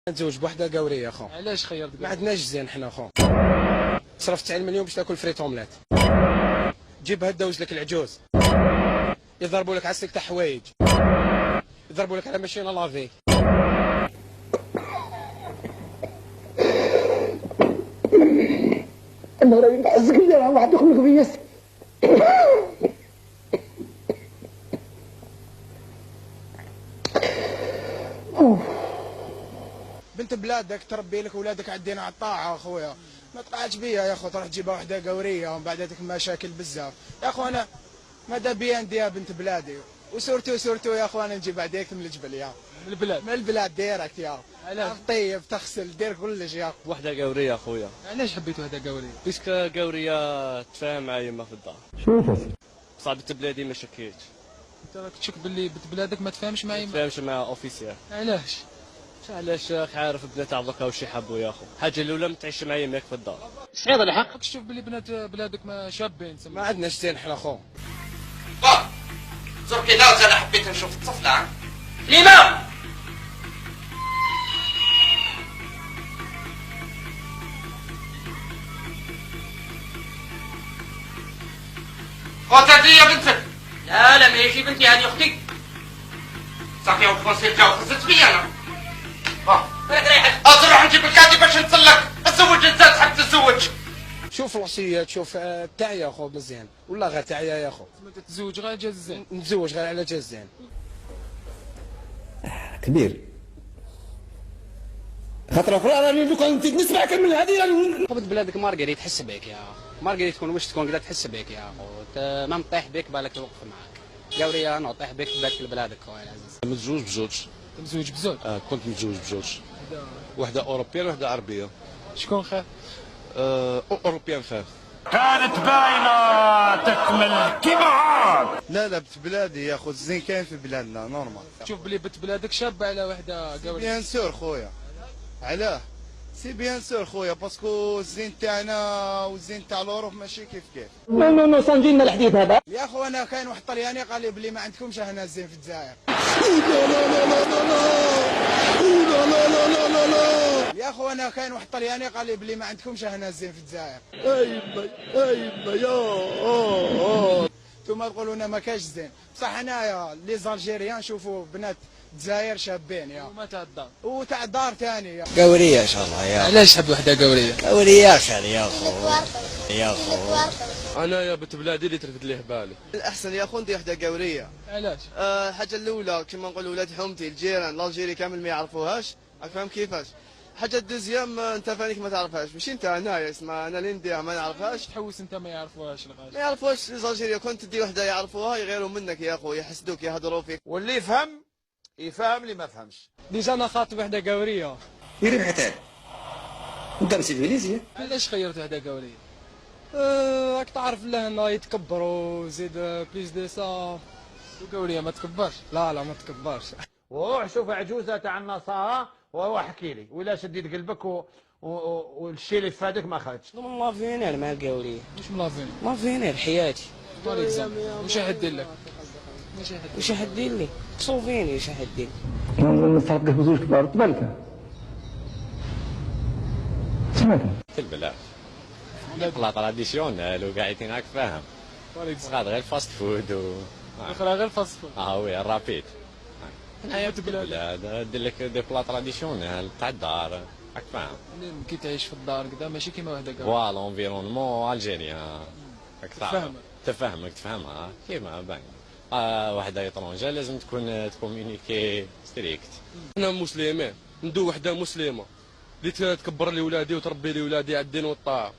نتزوج بوحده قوريه خو. علاش خيرت ما عندناش زين حنا خو. صرفت 9 مليون باش تاكل فريت اومليت. جيبها تدوز لك العجوز. يضربوا لك عسلك تاع حوايج. يضربوا لك على ماشينه لافي. انا راني نحسك اللي راه واحد يخلق فيا. بنت بلادك تربي لك ولادك عدينا على الطاعه اخويا. ما تقعدش بيا يا اخو تروح تجيبها وحده قوريه ومن بعد تك مشاكل بزاف يا اخو. انا ماذا بيا نديها بنت بلادي وسورتو يا اخو. انا نجيب عديك من الجبل يا من البلاد. من البلاد ديريكت يا. علاش؟ طيب تغسل دير كلش يا اخو. وحده قوريه اخويا. علاش حبيت وحده قوريه؟ بيسك قوريه تفاهم مع يما في الدار. شوف صعب بلادي ما شكيتش. انت راك تشك باللي بنت بلادك ما تفهمش معايا. ما تفاهمش مع اوفيسيال. علاش؟ علاش عارف بنات عضك واش يحبوا يا اخو. الحاجه الاولى ما تعيش مع يماك في الدار. صعيب الحق. راك تشوف باللي بنات بلادك ما شابين ما عندناش زين حنا خو. زرك ناس انا حبيت نشوف الطفله. لما؟ خوتاتي يا بنتك. لا ماشي بنتي هذه اختي. صافي وخلصت جا وخلصت بيا انا. بالك ريحك. نروح نجيب الكاتب باش نتسلك. تزوج انت تحب تتزوج. شوف الوصيه تشوف تاعي يا خو مزيان ولا غير تاعي يا خو. انت تتزوج غير جاز زين. نتزوج غير على جاز زين. كبير خاطر اخرى راني لو كان نسمع كامل هذه راني. بنت بلادك مارغريت تحس بك يا مارغريت تكون واش تكون قاعده تحس بك يا اخو. ما مطيح بك بالك توقف معاك. قوريه انا طيح بك بالك لبلادك خويا العزيز. متزوج بزوج. متزوج بزوج. كنت متزوج بزوج. وحده اوروبيه وحده عربيه. شكون خير؟ اوروبيان خير. كانت باينه تكمل كيما عاد. لا بنت بلادي يا خو الزين كاين في بلادنا نورمال. تشوف بلي بنت بلادك شابه على وحده قوريه. بيان سور خويا. علاه؟ سي بيان سور خويا باسكو الزين تاعنا والزين تاع الاوروب ماشي كيف كيف. نو سانجينا الحديث هذا. يا اخو انا كاين واحد طلياني قال لي بلي ما عندكمش هنا الزين في الجزائر. يا اخو انا كاين واحد طلياني قال لي بلي ما عندكمش هنا الزين في الجزائر. ايما يا انتوما تقولوا لنا ما كاش زين بصح انايا لي زالجيريان نشوفوا بنات الجزائر شابين يا وما تاع الدار. وتاع الدار ثاني يا قوريه ان شاء الله يا علاش تحب وحده قوريه؟ قوريه خير يا اخو يا اخو. انا يا بنت بلادي اللي ترفد ليه بالي. الاحسن يا خو ندير وحده قوريه. علاش؟ الحاجه الاولى كما نقولوا ولاد حومتي الجيران الجيري كامل ما يعرفوهاش. راك فاهم كيفاش. الحاجه الدوزيام انت فانيك ما تعرفهاش ماشي انت انايا اسمها انا اللي نديرها ما نعرفهاش. تحوس انت ما يعرفوهاش الغاش. ما يعرفوش الجيريا كنت تدي وحده يعرفوها يغيروا منك يا اخو يحسدوك يهضروا فيك. واللي يفهم اللي ما فهمش. ديجا انا خاطب وحده قوريه. يريد حتى انت مسيفيليزيا. علاش خيرت وحده قوريه؟ راك تعرف لهنا يتكبروا زيد بليس دي سا. وقوريه ما تكبرش. لا ما تكبرش. وروح شوف عجوزه تاع النصارى واحكي لي ولا شديت قلبك والشيء اللي فادك ما خرجش. ملافينير مع القوريه. واش ملافين؟ ملافينير حياتي. بار اكزومبل واش يحدي لك؟ واش حدير لي؟ صوفيني واش حدير. نظن نصرف لك بزوج كبار تبارك. سمعتها. في البلاد. لا تراديسيونيل وقاعدين راك فاهم. صغار غير فاست فود اخرى غير فاست فود. وي الرابيد. حياة بلاد. دير لك دي بلا تراديسيونيل تاع الدار راك فاهم. كي تعيش في الدار كذا ماشي كيما وحده قوريه. فوالا انفيرونمون الجيريان راك تفهمها. تفهمها كيما باين. وحده ايطرونجا لازم تكون تكومونيكي ستريكت. انا مسلمين ندو وحده مسلمه اللي تكبر لي ولادي وتربي لي ولادي على الدين والطاعه.